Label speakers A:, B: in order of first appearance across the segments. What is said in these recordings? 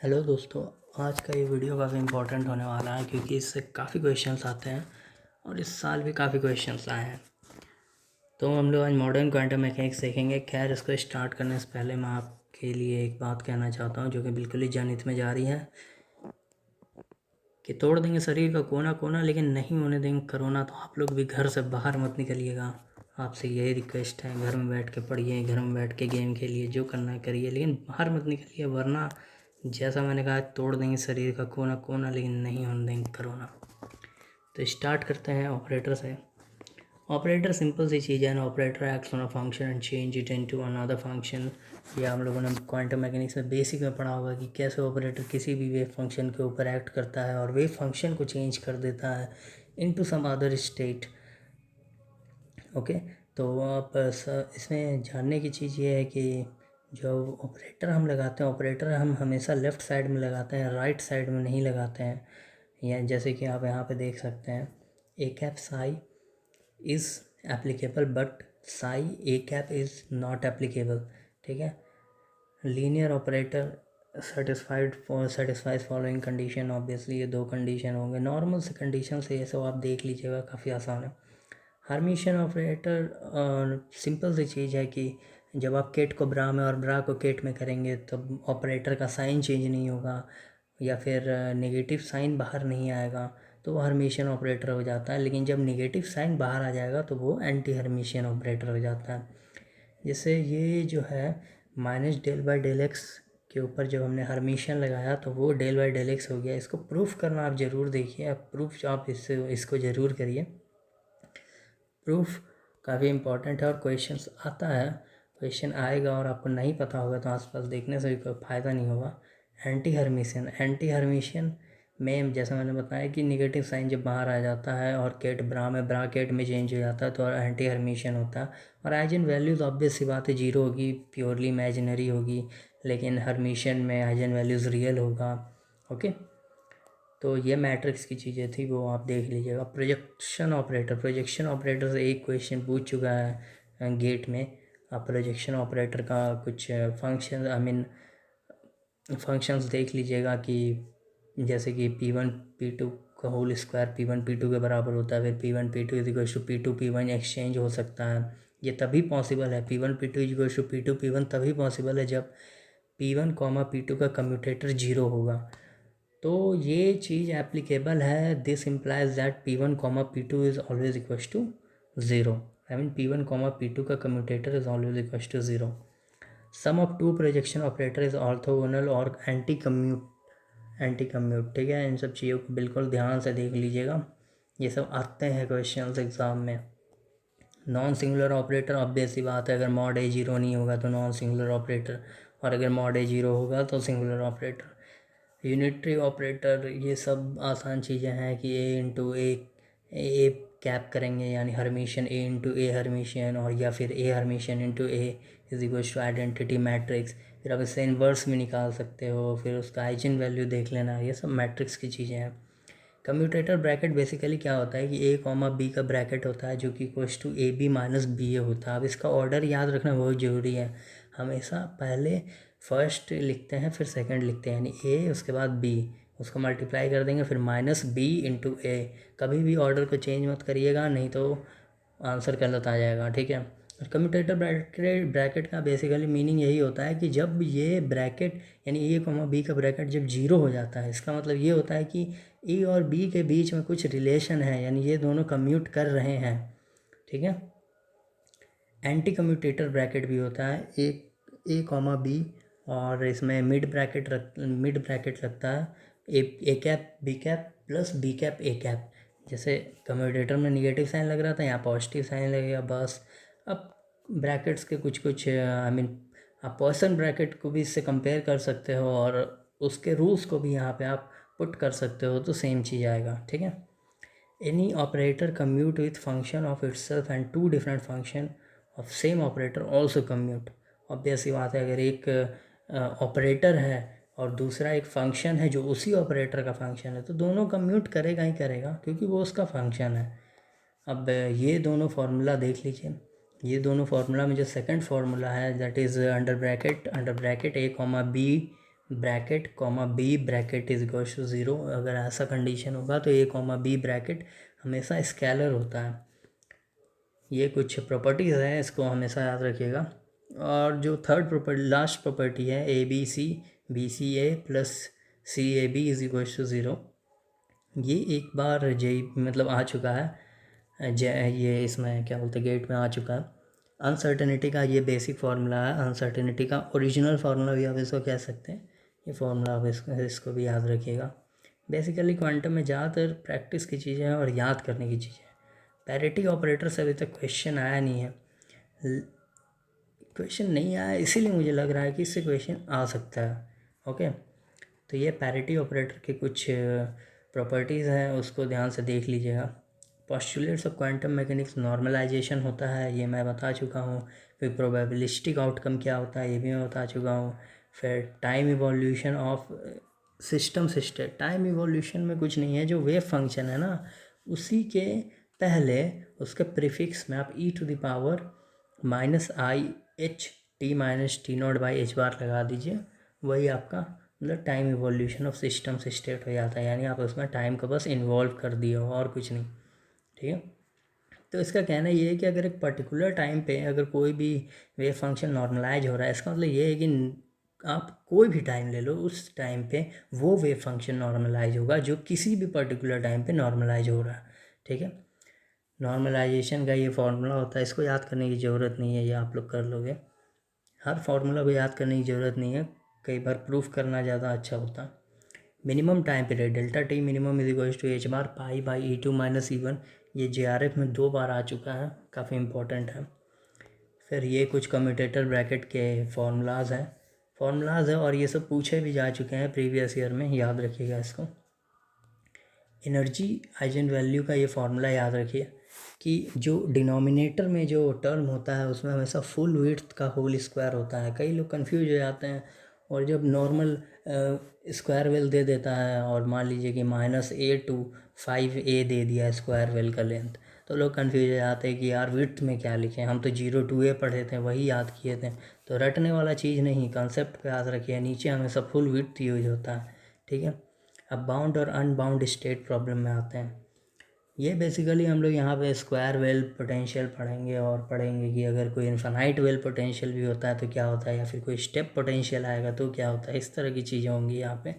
A: Hello दोस्तों। आज का ये वीडियो काफ़ी इम्पोर्टेंट होने वाला है क्योंकि इससे काफ़ी क्वेश्चंस आते हैं और इस साल भी काफ़ी क्वेश्चंस आए हैं। तो हम लोग आज मॉडर्न क्वांटम मैकेनिक्स सीखेंगे। खैर, इसको स्टार्ट करने से पहले मैं आपके लिए एक बात कहना चाहता हूँ जो कि बिल्कुल ही जनहित में जा रही है कि तोड़ देंगे शरीर का कोना कोना लेकिन नहीं होने देंगे कोरोना। तो आप लोग भी घर से बाहर मत निकलिएगा। आपसे यही रिक्वेस्ट है, घर में बैठ के पढ़िए, घर में बैठ के गेम खेलिए, जो करना है करिए, लेकिन बाहर मत निकलिए, वरना जैसा मैंने कहा तोड़ देंगे शरीर का कोना कोना लेकिन नहीं होने देंगे कोरोना। तो स्टार्ट करते हैं ऑपरेटर से। ऑपरेटर सिंपल सी चीज़ है ना। Operator acts on a function and change it into another function. ये हम लोगों ने क्वांटम मैकेनिक्स में बेसिक में पढ़ा होगा कि कैसे ऑपरेटर किसी भी वेव फंक्शन के ऊपर एक्ट करता है और वेव फंक्शन को चेंज कर देता है into some other state. Okay, तो आप इसमें जानने की चीज़ ये है कि जो ऑपरेटर हम लगाते हैं, ऑपरेटर हम हमेशा लेफ़्ट साइड में लगाते हैं, राइट साइड में नहीं लगाते हैं। या जैसे कि आप यहाँ पे देख सकते हैं, A cap psi is applicable but psi A cap is not applicable. ठीक है, linear operator satisfies following condition. Obviously ये दो कंडीशन होंगे, नॉर्मल से कंडीशन से ये सब आप देख लीजिएगा, काफ़ी आसान है। हर्मिशियन ऑपरेटर सिंपल सी चीज़ है कि जब आप केट को ब्रा में और ब्रा को केट में करेंगे तब ऑपरेटर का साइन चेंज नहीं होगा या फिर नेगेटिव साइन बाहर नहीं आएगा, तो वो हर्मिशियन ऑपरेटर हो जाता है। लेकिन जब नेगेटिव साइन बाहर आ जाएगा तो वो एंटी हर्मिशियन ऑपरेटर हो जाता है। जैसे ये जो है minus del by del x के ऊपर जब हमने हर्मिशियन लगाया तो वो डेल बाई डेल एक्स हो गया। इसको प्रूफ करना आप ज़रूर देखिए, आप प्रूफ आप इसको ज़रूर करिए। प्रूफ काफ़ी इम्पोर्टेंट है और क्वेश्चंस आता है, क्वेश्चन आएगा और आपको नहीं पता होगा तो आसपास देखने से भी कोई फ़ायदा नहीं होगा। एंटी हर्मिशियन में जैसा मैंने बताया कि निगेटिव साइन जब बाहर आ जाता है और केट ब्रा में, ब्रा केट में चेंज हो जाता है तो एंटी हर्मिशियन होता है। और आइजन वैल्यूज़ ऑब्वियस सी बात है जीरो होगी, प्योरली इमेजिनरी होगी, लेकिन हर्मिशियन में आइजन वैल्यूज़ रियल होगा। ओके, तो ये मैट्रिक्स की चीज़ें थी, वो आप देख लीजिएगा। प्रोजेक्शन ऑपरेटर से एक क्वेश्चन पूछ चुका है गेट में। आप प्रोजेक्शन ऑपरेटर का कुछ फंक्शन फंक्शंस देख लीजिएगा कि जैसे कि P1 P2 का होल स्क्वायर P1 P2 के बराबर होता है, फिर P1 P2 is to P2 P1 exchange हो सकता है। ये तभी पॉसिबल है, P1 P2 is to P2 P1 तभी पॉसिबल है जब P1 P2 का कम्यूटेटर जीरो होगा। तो ये चीज़ एप्लीकेबल है। This implies that P1 P2 is always equal to zero. I mean P1 P2 का commutator is always equal to zero. Sum of two projection operator is orthogonal और anti commute. ठीक है, इन सब चीज़ों को बिल्कुल ध्यान से देख लीजिएगा, ये सब आते हैं क्वेश्चन एग्ज़ाम में। नॉन सिंगुलर ऑपरेटर ऑब्वियस सी बात है, अगर मॉड ए जीरो नहीं होगा तो नॉन सिंगुलर ऑपरेटर, और अगर मॉड ए जीरो होगा तो सिंगुलर ऑपरेटर। यूनिटरी ऑपरेटर, ये सब आसान चीज़ें हैं कि ए कैप करेंगे यानी hermitian A into A hermitian, और या फिर A hermitian into A is equal to identity matrix. फिर आप इससे इन्वर्स में निकाल सकते हो, फिर उसका आइजन वैल्यू देख लेना, ये सब मैट्रिक्स की चीज़ें हैं। कम्यूटेटर ब्रैकेट बेसिकली क्या होता है कि ए कॉमा बी का ब्रैकेट होता है जो कि equals to A B minus B A होता है। अब इसका ऑर्डर याद रखना बहुत ज़रूरी है। हमेशा पहले फर्स्ट लिखते हैं फिर सेकंड लिखते हैं, यानी ए उसके बाद बी, उसको मल्टीप्लाई कर देंगे फिर माइनस बी इंटू ए। कभी भी ऑर्डर को चेंज मत करिएगा, नहीं तो आंसर गलत आ जाएगा। ठीक है, और कम्यूटेटर ब्रैकेट का बेसिकली मीनिंग यही होता है कि जब ये ब्रैकेट यानी ए कॉमा बी का ब्रैकेट जब जीरो हो जाता है, इसका मतलब ये होता है कि ए और बी के बीच में कुछ रिलेशन है, यानी ये दोनों कम्यूट कर रहे हैं। ठीक है, एंटी कम्यूटेटर ब्रैकेट भी होता है, ए कॉमा बी और इसमें मिड ब्रैकेट लगता है A cap B cap plus B cap A cap. जैसे कम्यूटेटर में निगेटिव साइन लग रहा था, यहाँ पॉजिटिव साइन लगेगा बस। अब ब्रैकेट्स के कुछ आई मीन आप पर्सन ब्रैकेट को भी इससे कंपेयर कर सकते हो और उसके रूल्स को भी यहाँ पे आप पुट कर सकते हो, तो सेम चीज़ आएगा। ठीक है, any operator commute with function of itself and two different function of same operator also commute. Obvious सी बात है, अगर एक ऑपरेटर है और दूसरा एक फंक्शन है जो उसी ऑपरेटर का फंक्शन है, तो दोनों कम्यूट करेगा ही करेगा क्योंकि वो उसका फंक्शन है। अब ये दोनों फार्मूला देख लीजिए। ये दोनों फार्मूला में जो सेकंड फार्मूला है that is under bracket A comma B bracket comma B bracket is equal to 0। अगर ऐसा कंडीशन होगा तो ए कॉमा बी ब्रैकेट हमेशा स्केलर होता है। ये कुछ प्रॉपर्टीज़ हैं, इसको हमेशा याद रखिएगा। और जो थर्ड प्रॉपर्टी लास्ट प्रॉपर्टी है A B C B C A plus C A B is equal to 0, ये एक बार मतलब आ चुका है ये इसमें क्या बोलते हैं गेट में आ चुका है। अनसर्टेनिटी का ये बेसिक फार्मूला है, अनसर्टेनिटी का ओरिजिनल फार्मूला भी आप इसको कह सकते हैं। ये फार्मूला आप इसको भी याद रखिएगा। बेसिकली क्वांटम में ज़्यादातर प्रैक्टिस की चीज़ें हैं और याद करने की चीज़ें हैं। पैरिटी ऑपरेटर से अभी तक क्वेश्चन आया नहीं है, क्वेश्चन नहीं आया इसीलिए मुझे लग रहा है कि इससे क्वेश्चन आ सकता है। ओके, तो ये पैरिटी ऑपरेटर के कुछ प्रॉपर्टीज़ हैं, उसको ध्यान से देख लीजिएगा। Postulates of quantum mechanics normalization होता है, ये मैं बता चुका हूँ। फिर प्रोबेबिलिस्टिक आउटकम क्या होता है, ये भी मैं बता चुका हूँ। फिर टाइम इवोल्यूशन ऑफ सिस्टम से स्टेट। टाइम इवोल्यूशन में कुछ नहीं है, जो वेव फंक्शन है ना उसी के पहले उसके प्रीफिक्स में आप e⁻⁻⁻⁻ -i(h)t-t0/h लगा दीजिए, वही आपका मतलब टाइम इवोल्यूशन ऑफ सिस्टम से स्टेट हो जाता है। यानी आप उसमें टाइम को बस इन्वॉल्व कर दिए हो और कुछ नहीं, ठीक है। तो इसका कहना ये है कि अगर एक पर्टिकुलर टाइम पे अगर कोई भी वेव फंक्शन नॉर्मलाइज हो रहा है, इसका मतलब ये है कि आप कोई भी टाइम ले लो, उस टाइम पे वो वेव फंक्शन नॉर्मलाइज होगा जो किसी भी पर्टिकुलर टाइम पे नॉर्मलाइज हो रहा है, ठीक है। नॉर्मलाइजेशन का ये फार्मूला होता है, इसको याद करने की ज़रूरत नहीं है, ये आप लोग कर लोगे। हर फार्मूला को याद करने की ज़रूरत नहीं है, कई बार प्रूफ करना ज़्यादा अच्छा होता है। Minimum time period delta t minimum is equal to h bar pi by E2 - E1, ये JRF में 2 बार आ चुका है, काफ़ी इंपॉर्टेंट है। फिर ये कुछ कम्यूटेटर ब्रैकेट के फार्मूलाज हैं और ये सब पूछे भी जा चुके हैं प्रीवियस ईयर में, याद रखिएगा इसको। एनर्जी आइजन वैल्यू का ये फार्मूला याद रखिए कि जो डिनोमिनेटर में जो टर्म होता है उसमें हमेशा फुल विड्थ का होल स्क्वायर होता है। कई लोग कंफ्यूज हो जाते हैं और जब नॉर्मल स्क्वायर वेल दे देता है और मान लीजिए कि -a to 5a दे दिया स्क्वायर वेल का लेंथ, तो लोग कंफ्यूज हो जाते हैं कि यार विड्थ में क्या लिखें, हम तो 0 to a पढ़े थे, वही याद किए थे। तो रटने वाला चीज़ नहीं, कंसेप्ट को याद रखिए, नीचे हमेशा फुल विड्थ यूज होता है, ठीक है। अब बाउंड और अनबाउंड स्टेट प्रॉब्लम में आते हैं। ये बेसिकली हम लोग यहाँ पे स्क्वायर वेल पोटेंशियल पढ़ेंगे और पढ़ेंगे कि अगर कोई इन्फानाइट वेल पोटेंशियल भी होता है तो क्या होता है, या फिर कोई स्टेप पोटेंशियल आएगा तो क्या होता है, इस तरह की चीज़ें होंगी यहाँ पे।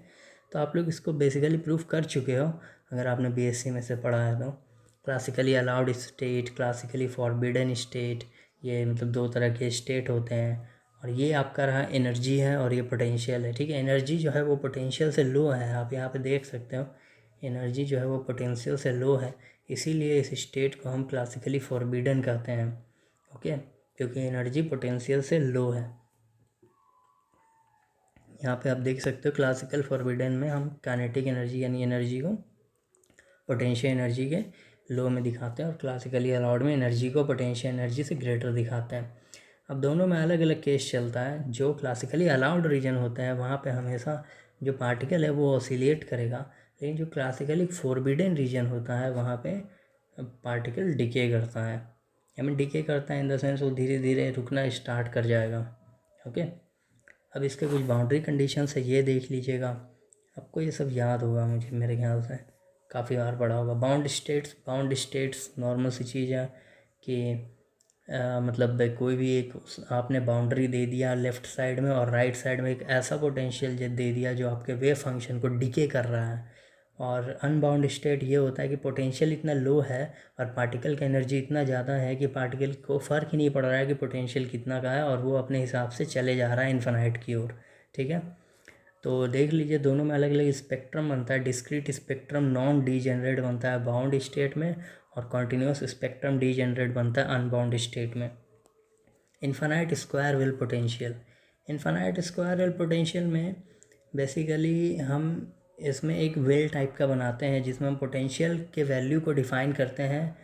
A: तो आप लोग इसको बेसिकली प्रूफ कर चुके हो अगर आपने BSc में से पढ़ा है तो। Classically allowed state, classically forbidden state, ये मतलब 2 तरह के स्टेट होते हैं। और ये आपका रहा एनर्जी है और ये पोटेंशियल है, ठीक है। एनर्जी जो है वो पोटेंशियल से लो है, आप यहाँ पे देख सकते हो एनर्जी जो है वो पोटेंशियल से लो है, इसीलिए इस स्टेट को हम क्लासिकली फॉरबिडन कहते हैं, ओके, क्योंकि एनर्जी पोटेंशियल से लो है। यहाँ पे आप देख सकते हो क्लासिकल फॉरबिडन में हम काइनेटिक एनर्जी यानी एनर्जी को पोटेंशियल एनर्जी के लो में दिखाते हैं और क्लासिकली अलाउड में एनर्जी को पोटेंशियल एनर्जी से ग्रेटर दिखाते हैं। अब दोनों में अलग अलग केस चलता है। जो क्लासिकली अलाउड रीजन होता है वहाँ पे हमेशा जो पार्टिकल है वो ऑसिलेट करेगा, लेकिन जो क्लासिकली फॉरबिडन रीजन होता है वहाँ पे पार्टिकल डिके करता है। आई मीन डिके करता है इन द सेंस वो धीरे धीरे रुकना स्टार्ट कर जाएगा, ओके। अब इसके कुछ बाउंड्री कंडीशंस है, ये देख लीजिएगा, आपको ये सब याद होगा, मुझे मेरे ख्याल से काफ़ी बार पढ़ा होगा। बाउंड स्टेट्स नॉर्मल सी चीज़ है कि मतलब कोई भी एक आपने बाउंड्री दे दिया लेफ़्ट साइड में और राइट साइड में एक ऐसा पोटेंशियल दे दिया जो आपके वेव फंक्शन को डिके कर रहा है। और अनबाउंड स्टेट ये होता है कि पोटेंशियल इतना लो है और पार्टिकल का एनर्जी इतना ज़्यादा है कि पार्टिकल को फ़र्क ही नहीं पड़ रहा है कि पोटेंशियल कितना का है और वो अपने हिसाब से चले जा रहा है इन्फिनाइट की ओर, ठीक है। तो देख लीजिए दोनों में अलग अलग स्पेक्ट्रम बनता है। डिस्क्रीट स्पेक्ट्रम नॉन डीजेनरेट बनता है बाउंड स्टेट में और कॉन्टीन्यूस स्पेक्ट्रम डीजेनरेट बनता है अनबाउंड स्टेट में। इन्फिनाइट स्क्वायर वेल पोटेंशियल में बेसिकली हम इसमें एक वेल टाइप का बनाते हैं जिसमें हम पोटेंशियल के वैल्यू को डिफ़ाइन करते हैं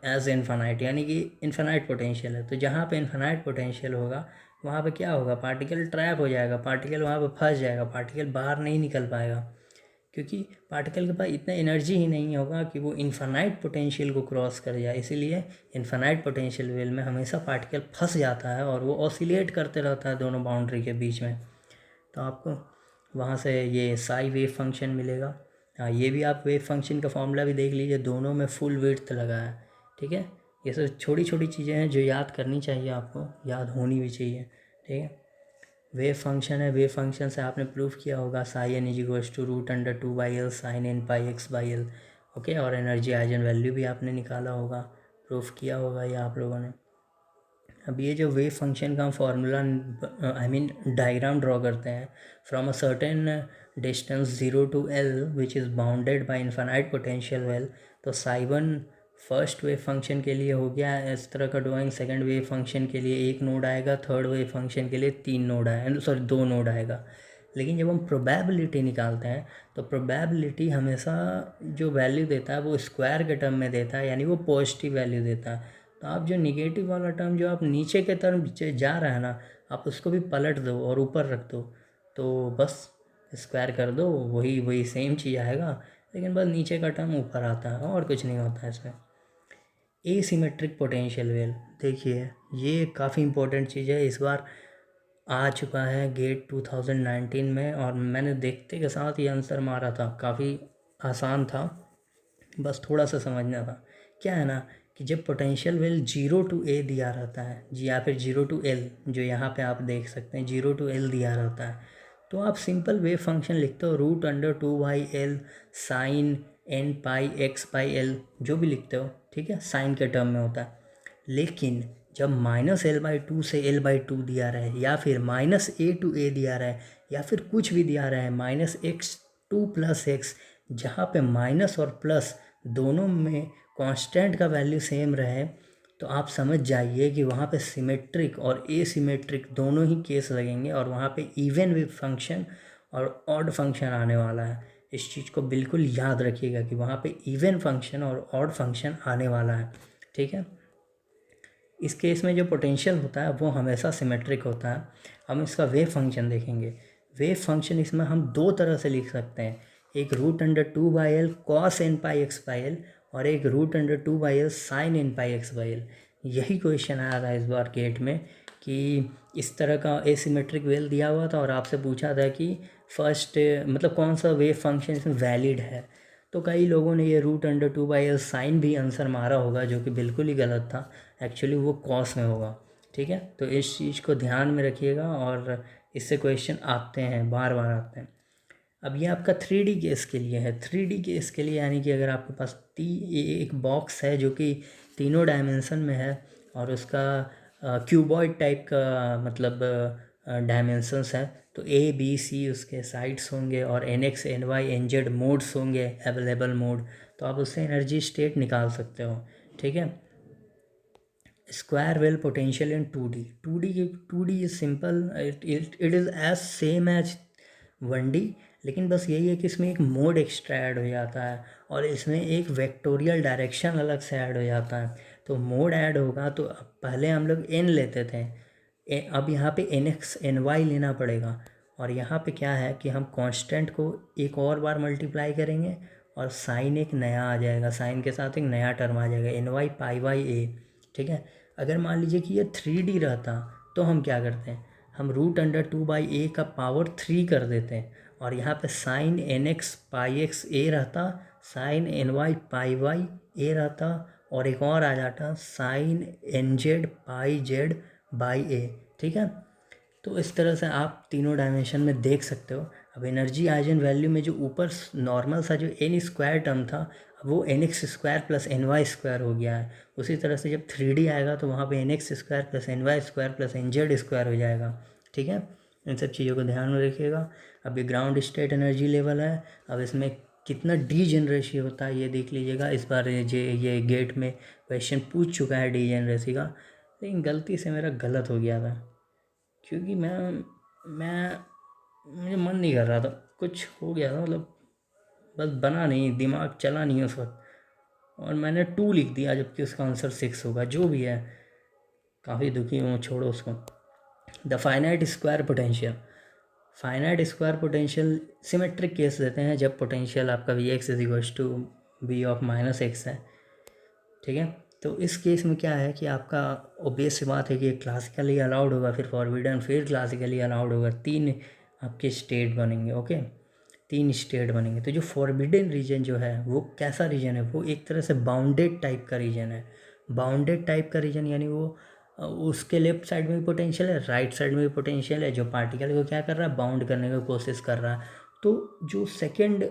A: एज इन्फिनाइट, यानी कि इन्फिनाइट पोटेंशियल है। तो जहाँ पे इन्फिनाइट पोटेंशियल होगा वहाँ पे क्या होगा, पार्टिकल ट्रैप हो जाएगा, पार्टिकल वहाँ पे फंस जाएगा, पार्टिकल बाहर नहीं निकल पाएगा, क्योंकि पार्टिकल के पास इतना एनर्जी ही नहीं होगा कि वो इन्फिनाइट पोटेंशियल को क्रॉस कर जाए। इसीलिए इन्फिनाइट पोटेंशियल वेल में हमेशा पार्टिकल फंस जाता है और वो ऑसिलेट करते रहता है दोनों बाउंड्री के बीच में। तो आपको वहाँ से ये साई वेव फंक्शन मिलेगा। हाँ, ये भी आप वेव फंक्शन का फॉर्मूला भी देख लीजिए, दोनों में फुल विड्थ लगा है। ठीक है, ये सब छोटी छोटी चीज़ें हैं जो याद करनी चाहिए, आपको याद होनी भी चाहिए। ठीक है, वेव फंक्शन है, वेव फंक्शन से आपने प्रूफ किया होगा psi n is equals to √2/L sine n pi x/L। ओके, और एनर्जी आइजन वैल्यू भी आपने निकाला होगा, प्रूफ किया होगा ये आप लोगों ने। अब ये जो वेव फंक्शन का हम formula I mean diagram draw करते हैं from a certain distance 0 to L which is bounded by infinite potential well, तो साई 1 फर्स्ट वेव फंक्शन के लिए हो गया इस तरह का ड्राइंग, सेकंड वेव फंक्शन के लिए 1 नोड आएगा, थर्ड वेव फंक्शन के लिए 3 नोड आएगा, सॉरी 2 नोड आएगा। लेकिन जब हम प्रोबेबिलिटी निकालते हैं तो प्रोबेबिलिटी हमेशा जो वैल्यू देता है वो स्क्वायर के टर्म में देता है, यानी वो पॉजिटिव वैल्यू देता है। तो आप जो निगेटिव वाला टर्म जो आप नीचे के टर्म जा रहा है ना, आप उसको भी पलट दो और ऊपर रख दो, तो बस स्क्वायर कर दो, वही वही सेम चीज़ आएगा, लेकिन बस नीचे का टर्म ऊपर आता है और कुछ नहीं होता है इसमें। एसिमेट्रिक पोटेंशियल वेल, देखिए ये काफ़ी इंपॉर्टेंट चीज़ है, इस बार आ चुका है गेट 2019 में, और मैंने देखते के साथ ये आंसर मारा था, काफ़ी आसान था, बस थोड़ा सा समझना था। क्या है ना कि जब पोटेंशियल वेल 0 to A दिया रहता है जी, या फिर 0 to L, जो यहाँ पे आप देख सकते हैं 0 to L दिया रहता है, तो आप सिंपल वेव फंक्शन लिखते हो √2/L साइन n पाई x/L, जो भी लिखते हो, ठीक है, साइन के टर्म में होता है। लेकिन जब -L/2 से L/2 दिया रहा है, या फिर -A to A दिया रहा है, या फिर कुछ भी दिया रहा है -x2 + x, जहाँ पे माइनस और प्लस दोनों में कांस्टेंट का वैल्यू सेम रहे, तो आप समझ जाइए कि वहाँ पे सिमेट्रिक और एसिमेट्रिक दोनों ही केस लगेंगे, और वहाँ पे इवन वेव फंक्शन और ऑड फंक्शन आने वाला है। इस चीज़ को बिल्कुल याद रखिएगा कि वहाँ पे इवन फंक्शन और ऑड फंक्शन आने वाला है। ठीक है, इस केस में जो पोटेंशियल होता है वो हमेशा सिमेट्रिक होता है। हम इसका वेव फंक्शन देखेंगे। वेव फंक्शन इसमें हम दो तरह से लिख सकते हैं, एक √2/L cos n पाई x/L, और एक √2/L sin n पाई x/L। यही क्वेश्चन आया था इस बार गेट में, कि इस तरह का एसिमेट्रिक वेल दिया हुआ था और आपसे पूछा था कि फर्स्ट मतलब कौन सा वेव फंक्शन इसमें वैलिड है। तो कई लोगों ने ये √2/L साइन भी आंसर मारा होगा, जो कि बिल्कुल ही गलत था, एक्चुअली वो कॉस में होगा। ठीक है, तो इस चीज़ को ध्यान में रखिएगा, और इससे क्वेश्चन आते हैं, बार बार आते हैं। अब ये आपका 3D केस के लिए है। 3D केस के लिए यानी कि अगर आपके पास एक बॉक्स है जो कि तीनों डायमेंशन में है, और उसका क्यूबॉइड टाइप का मतलब डायमेंशंस है, तो A B C उसके साइड्स होंगे, और NX NY NZ मोड्स होंगे, अवेलेबल मोड, तो आप उससे एनर्जी स्टेट निकाल सकते हो। ठीक है, square well potential in 2D। 2D is simple, it is as same as 1D, लेकिन बस यही है कि इसमें एक मोड एक्स्ट्रा ऐड हो जाता है, और इसमें एक वेक्टोरियल डायरेक्शन अलग से ऐड हो जाता है। तो मोड ऐड होगा, तो पहले हम लोग n लेते थे, अब यहाँ पे NX NY लेना पड़ेगा, और यहाँ पे क्या है कि हम कांस्टेंट को एक और बार मल्टीप्लाई करेंगे, और साइन एक नया आ जाएगा, साइन के साथ एक नया टर्म आ जाएगा NY π/A। ठीक है, अगर मान लीजिए कि ये 3D रहता, तो हम क्या करते हैं, हम √2/A का पावर 3 कर देते हैं, और यहाँ पे साइन NX π/A रहता, साइन NY π/A रहता, और एक और आ जाता साइन NZ πZ/A। ठीक है, तो इस तरह से आप तीनों डायमेंशन में देख सकते हो। अब एनर्जी आइजन वैल्यू में जो ऊपर नॉर्मल सा जो n² टर्म था, अब वो NX² + NY² हो गया है। उसी तरह से जब 3D आएगा तो वहाँ पे NX² + NY² + NZ² हो जाएगा। ठीक है, इन सब चीज़ों को ध्यान में रखिएगा। अब ये ग्राउंड स्टेट एनर्जी लेवल है, अब इसमें कितना डीजेनरेसी होता है ये देख लीजिएगा। इस बार ये गेट में क्वेश्चन पूछ चुका है डीजेनरेसी का, लेकिन गलती से मेरा गलत हो गया था, क्योंकि मैं मुझे मन नहीं कर रहा था, कुछ हो गया था, मतलब बस बना नहीं, दिमाग चला नहीं उस वक्त, और मैंने 2 लिख दिया, जबकि उसका आंसर 6 होगा। जो भी है, काफ़ी दुखी हूँ, छोड़ो उसको। The finite square potential. Finite square potential symmetric case देते हैं, जब पोटेंशियल आपका Vx = V(-x) है। ठीक है, तो इस केस में क्या है कि आपका ऑब्वियस सी बात है कि क्लासिकली अलाउड होगा, फिर फॉरबिडन, फिर क्लासिकली अलाउड होगा, 3 आपके स्टेट बनेंगे। ओके, 3 स्टेट बनेंगे। तो जो फॉरबिडन रीजन जो है वो कैसा रीजन है, वो एक तरह से बाउंडेड टाइप का रीजन है। बाउंडेड टाइप का रीजन यानी वो उसके लेफ्ट साइड में भी पोटेंशियल है, राइट साइड में भी पोटेंशियल है, जो पार्टिकल को क्या कर रहा है, बाउंड करने की कोशिश कर रहा है। तो जो सेकंड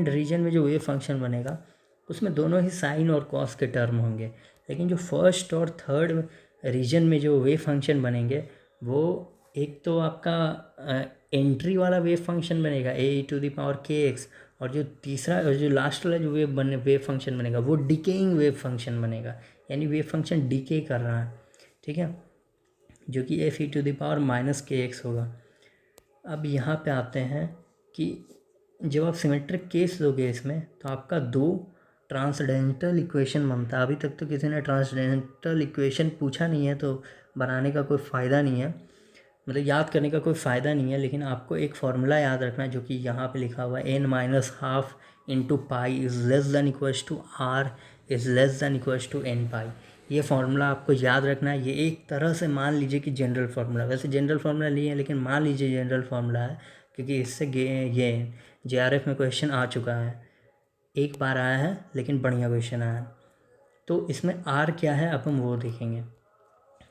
A: रीजन में जो वेव फंक्शन बनेगा उसमें दोनों ही साइन और कॉस के टर्म होंगे, लेकिन जो फर्स्ट और थर्ड रीजन में जो वेव फंक्शन बनेंगे वो एक तो आपका एंट्री वाला वेव फंक्शन बनेगा AE⁴ और जो तीसरा और जो लास्ट वाला जो वेव फंक्शन बनेगा वो डिकेइंग वेव फंक्शन बनेगा, यानी वेव फंक्शन डिके कर रहा है। ठीक है, जो कि F⁻⁻⁻⁻ होगा। अब यहाँ पे आते हैं कि जब आप सिमेट्रिक केस दोगे इसमें तो आपका 2 ट्रांसडेंटल इक्वेशन बनता है। अभी तक तो किसी ने ट्रांसडेंटल इक्वेशन पूछा नहीं है, तो बनाने का कोई फ़ायदा नहीं है, मतलब याद करने का कोई फ़ायदा नहीं है। लेकिन आपको एक फार्मूला याद रखना है जो कि यहाँ पे लिखा हुआ है, n-12 into pi is less than equals to r is less than equals to n pi. ये फार्मूला आपको याद रखना है। ये एक तरह से मान लीजिए कि जनरल फार्मूला, वैसे जनरल फार्मूला नहीं है लेकिन मान लीजिए जनरल फार्मूला है, क्योंकि इससे ये JRF में क्वेश्चन आ चुका है, एक बार आया है लेकिन बढ़िया क्वेश्चन आया है। तो इसमें r क्या है अब हम वो देखेंगे।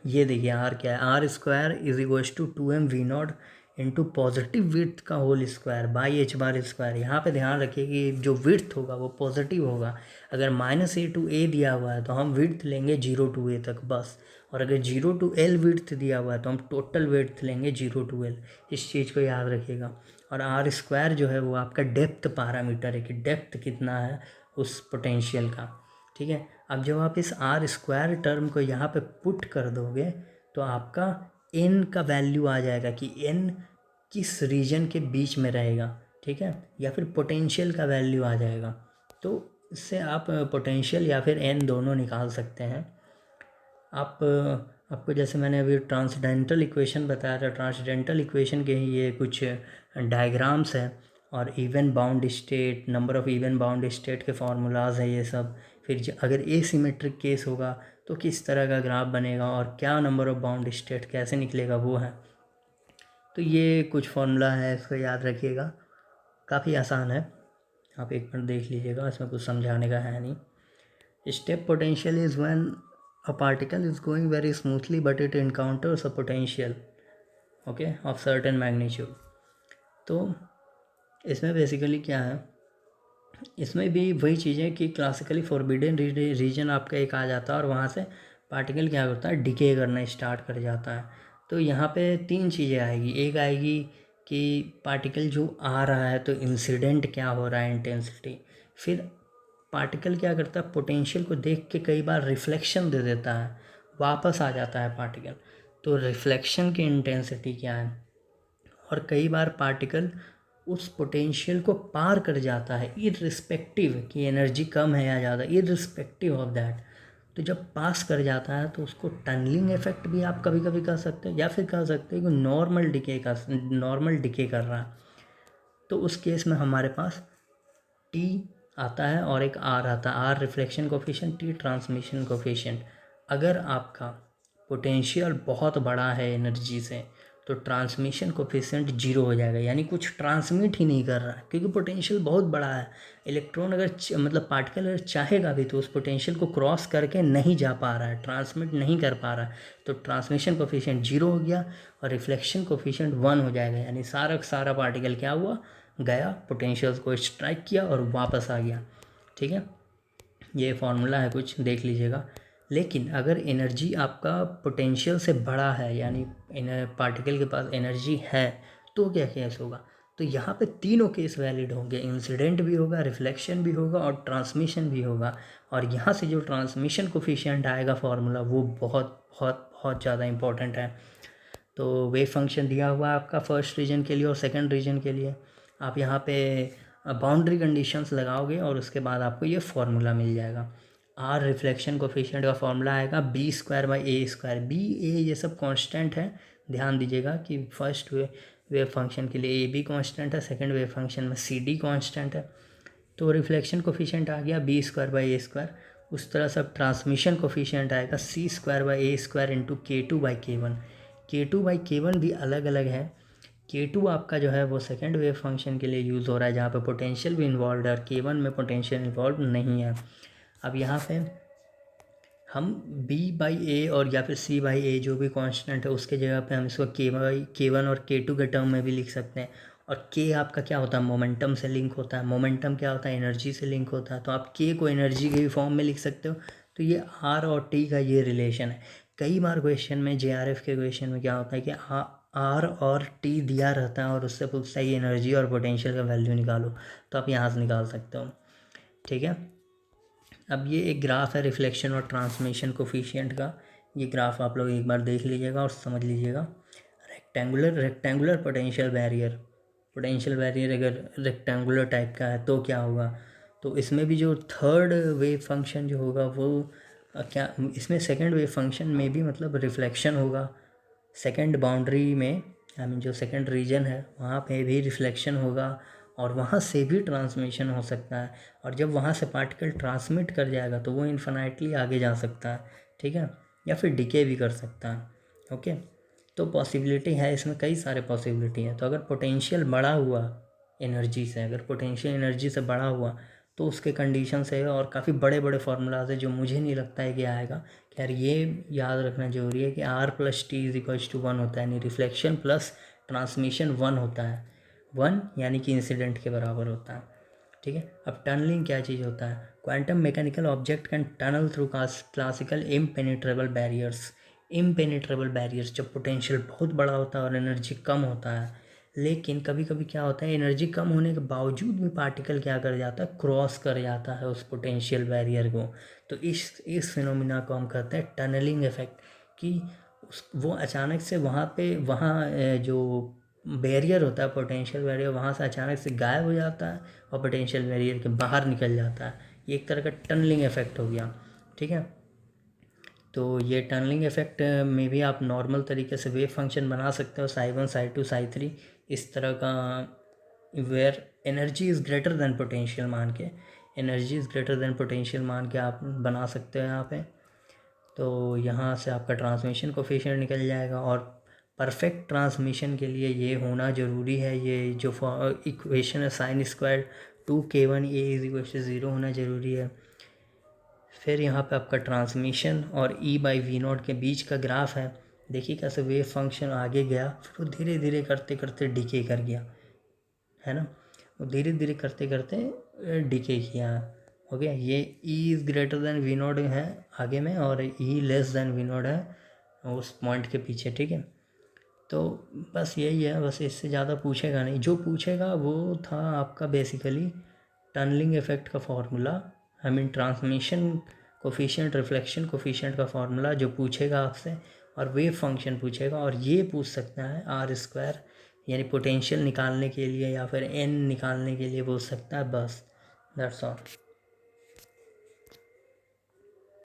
A: ये देखिए r क्या है, r² is equals to 2m⁵ into positive width का होल स्क्वायर बाई h²। यहाँ पे ध्यान रखिए कि जो विड्थ होगा वो पॉजिटिव होगा। अगर -a to a दिया हुआ है तो हम विड्थ लेंगे 0 to a तक बस, और अगर 0 to l विड्थ दिया हुआ है तो हम टोटल विड्थ लेंगे 0 to l। इस चीज़ को याद रखिएगा। और r² जो है वो आपका डेप्थ पैरामीटर है कि डेप्थ कितना है उस पोटेंशियल का। ठीक है, अब जब आप इस r² टर्म को यहाँ पे पुट कर दोगे तो आपका n का वैल्यू आ जाएगा कि n किस रीजन के बीच में रहेगा। ठीक है, या फिर पोटेंशियल का वैल्यू आ जाएगा। तो इससे आप पोटेंशियल या फिर n दोनों निकाल सकते हैं। आपको जैसे मैंने अभी ट्रांसडेंटल इक्वेशन बताया था, ट्रांसडेंटल इक्वेशन के ही ये कुछ डायग्राम्स हैं, और even bound state, number of even bound state के फार्मूलाज है ये सब। फिर अगर एसिमेट्रिक केस होगा तो किस तरह का ग्राफ बनेगा और क्या नंबर ऑफ़ बाउंड स्टेट कैसे निकलेगा वो है। तो ये कुछ फार्मूला है, इसको याद रखिएगा, काफ़ी आसान है, आप एक बार देख लीजिएगा, इसमें कुछ समझाने का है नहीं। Step potential is when a particle is going very smoothly but it encounters a potential of certain magnitude। तो इसमें बेसिकली क्या है, इसमें भी वही चीज़ें कि क्लासिकली फॉरबिडन रीजन आपका एक आ जाता है और वहाँ से पार्टिकल क्या होता है, डिके करना स्टार्ट कर जाता है। तो यहाँ पे 3 चीज़ें आएगी। एक आएगी कि पार्टिकल जो आ रहा है तो इंसिडेंट क्या हो रहा है, इंटेंसिटी। फिर पार्टिकल क्या करता है, पोटेंशियल को देख के कई बार रिफ्लेक्शन दे देता है, वापस आ जाता है पार्टिकल, तो रिफ्लेक्शन की इंटेंसिटी क्या है। और कई बार पार्टिकल उस पोटेंशियल को पार कर जाता है इररिस्पेक्टिव कि एनर्जी कम है या ज़्यादा, इररिस्पेक्टिव ऑफ दैट। तो जब पास कर जाता है तो उसको टनलिंग इफेक्ट भी आप कभी कभी कह सकते हैं, या फिर कह सकते हैं कि नॉर्मल डिके कर रहा है। तो उस केस में हमारे पास T आता है और एक R आता है, R reflection coefficient, T transmission coefficient. अगर आपका पोटेंशियल बहुत बड़ा है एनर्जी से तो ट्रांसमिशन कोफिशिएंट 0 हो जाएगा, यानी कुछ ट्रांसमिट ही नहीं कर रहा है, क्योंकि पोटेंशियल बहुत बड़ा है। इलेक्ट्रॉन अगर मतलब पार्टिकल अगर चाहेगा भी तो उस पोटेंशियल को क्रॉस करके नहीं जा पा रहा है, ट्रांसमिट नहीं कर पा रहा है, तो ट्रांसमिशन कोफिशिएंट 0 हो गया और रिफ्लेक्शन कोफिशिएंट 1 हो जाएगा, यानी सारा सारा पार्टिकल क्या हुआ, गया, पोटेंशियल को स्ट्राइक किया और वापस आ गया। ठीक है, ये फार्मूला है, कुछ देख लीजिएगा। लेकिन अगर एनर्जी आपका पोटेंशियल से बड़ा है, यानी पार्टिकल के पास एनर्जी है, तो क्या केस होगा, तो यहाँ पे तीनों केस वैलिड होंगे, इंसिडेंट भी होगा, रिफ्लेक्शन भी होगा और ट्रांसमिशन भी होगा। और यहाँ से जो ट्रांसमिशन कोफिशिएंट आएगा फार्मूला, वो बहुत बहुत बहुत ज़्यादा इंपॉर्टेंट है। तो वेव फंक्शन दिया हुआ है आपका फर्स्ट रीजन के लिए और सेकंड रीजन के लिए। आप यहाँ पे बाउंड्री कंडीशंस लगाओगे और उसके बाद आपको ये फार्मूला मिल जाएगा। आर रिफ्लेक्शन कोफिशिएंट का फार्मूला आएगा B²/A²। बी ए ये सब कांस्टेंट है, ध्यान दीजिएगा कि फर्स्ट वेव फंक्शन के लिए AB कांस्टेंट है, सेकंड वेव फंक्शन में CD कांस्टेंट है। तो रिफ्लेक्शन कोफिशिएंट आ गया B²/A²। उस तरह से ट्रांसमिशन कोफिशिएंट आएगा C²/A² इंटू K2/K1। K2/K1 भी अलग अलग है। K2 आपका जो है वो सेकेंड वेव फंक्शन के लिए यूज़ हो रहा है, जहाँ पे पोटेंशियल भी इन्वॉल्व है और K1 में पोटेंशियल इन्वॉल्व नहीं है। अब यहाँ पे हम B/A और या फिर C/A जो भी कांस्टेंट है उसके जगह पे हम इसको K1 और K2 के टर्म में भी लिख सकते हैं। और K आपका क्या होता है, मोमेंटम से लिंक होता है। मोमेंटम क्या होता है, एनर्जी से लिंक होता है। तो आप K को एनर्जी के फॉर्म में लिख सकते हो। तो ये R और T का ये रिलेशन है। कई बार क्वेश्चन में, JRF के क्वेश्चन में क्या होता है कि R और T दिया रहता है और उससे पूछता है कि एनर्जी और पोटेंशियल का वैल्यू निकालो, तो आप यहाँ से निकाल सकते हो। ठीक है। अब ये एक ग्राफ है रिफ्लेक्शन और ट्रांसमिशन कोफिशिएंट का। ये ग्राफ आप लोग एक बार देख लीजिएगा और समझ लीजिएगा। रेक्टेंगुलर पोटेंशियल बैरियर अगर रेक्टेंगुलर टाइप का है तो क्या होगा, तो इसमें भी जो थर्ड वेव फंक्शन जो होगा वो क्या, इसमें सेकंड वेव फंक्शन में भी मतलब रिफ्लेक्शन होगा। सेकंड बाउंड्री में, आई मीन जो सेकंड रीजन है वहाँ पे भी रिफ्लेक्शन होगा और वहाँ से भी ट्रांसमिशन हो सकता है। और जब वहाँ से पार्टिकल ट्रांसमिट कर जाएगा तो वो इन्फिनाइटली आगे जा सकता है। ठीक है, या फिर डिके भी कर सकता है। ओके, तो पॉसिबिलिटी है इसमें, कई सारे पॉसिबिलिटी है। तो अगर पोटेंशियल बढ़ा हुआ एनर्जी से, अगर पोटेंशियल एनर्जी से बढ़ा हुआ तो उसके कंडीशन है और काफ़ी बड़े बड़े फार्मूलाज है जो मुझे नहीं लगता है कि आएगा। खैर ये याद रखना जरूरी है कि R+T=1 होता है, यानी रिफ्लेक्शन प्लस ट्रांसमिशन 1 होता है। 1 यानी कि इंसिडेंट के बराबर होता है। ठीक है। अब टनलिंग क्या चीज़ होता है, quantum mechanical object can tunnel through classical impenetrable barriers जब पोटेंशियल बहुत बड़ा होता है और एनर्जी कम होता है। लेकिन कभी कभी क्या होता है, एनर्जी कम होने के बावजूद भी पार्टिकल क्या कर जाता है, क्रॉस कर जाता है उस पोटेंशियल बैरियर को। तो इस फिनोमिना को हम कहते हैं टनलिंग इफेक्ट, कि वो अचानक से वहाँ जो बैरियर होता है, पोटेंशियल बैरियर, वहाँ से अचानक से गायब हो जाता है और पोटेंशियल बैरियर के बाहर निकल जाता है। ये एक तरह का टनलिंग इफेक्ट हो गया। ठीक है। तो ये टनलिंग इफेक्ट में भी आप नॉर्मल तरीके से वेव फंक्शन बना सकते हो, psi1 psi2 psi3 इस तरह का, where energy is greater than potential मान के आप बना सकते हो यहाँ पे। तो यहाँ से आपका ट्रांसमिशन कोफिशिएंट निकल जाएगा। और परफेक्ट ट्रांसमिशन के लिए ये होना ज़रूरी है, ये जो इक्वेशन है sin² 2k1a = 0 होना ज़रूरी है। फिर यहाँ पे आपका ट्रांसमिशन और E/V0 के बीच का ग्राफ है। देखिए कैसे वेव फंक्शन आगे गया, फिर वो धीरे धीरे करते करते डिके कर गया, है ना। वो धीरे धीरे करते करते डिके किया। हो गया। ये E>V0 है आगे में और E<V0 है उस पॉइंट के पीछे। ठीक है। तो बस यही है, बस इससे ज़्यादा पूछेगा नहीं। जो पूछेगा वो था आपका बेसिकली टनलिंग इफेक्ट का formula, I mean transmission coefficient, reflection coefficient का फार्मूला जो पूछेगा आपसे, और वेव फंक्शन पूछेगा। और ये पूछ सकता है R² यानी पोटेंशियल निकालने के लिए या फिर N निकालने के लिए पूछ सकता है। बस दैट्स ऑल।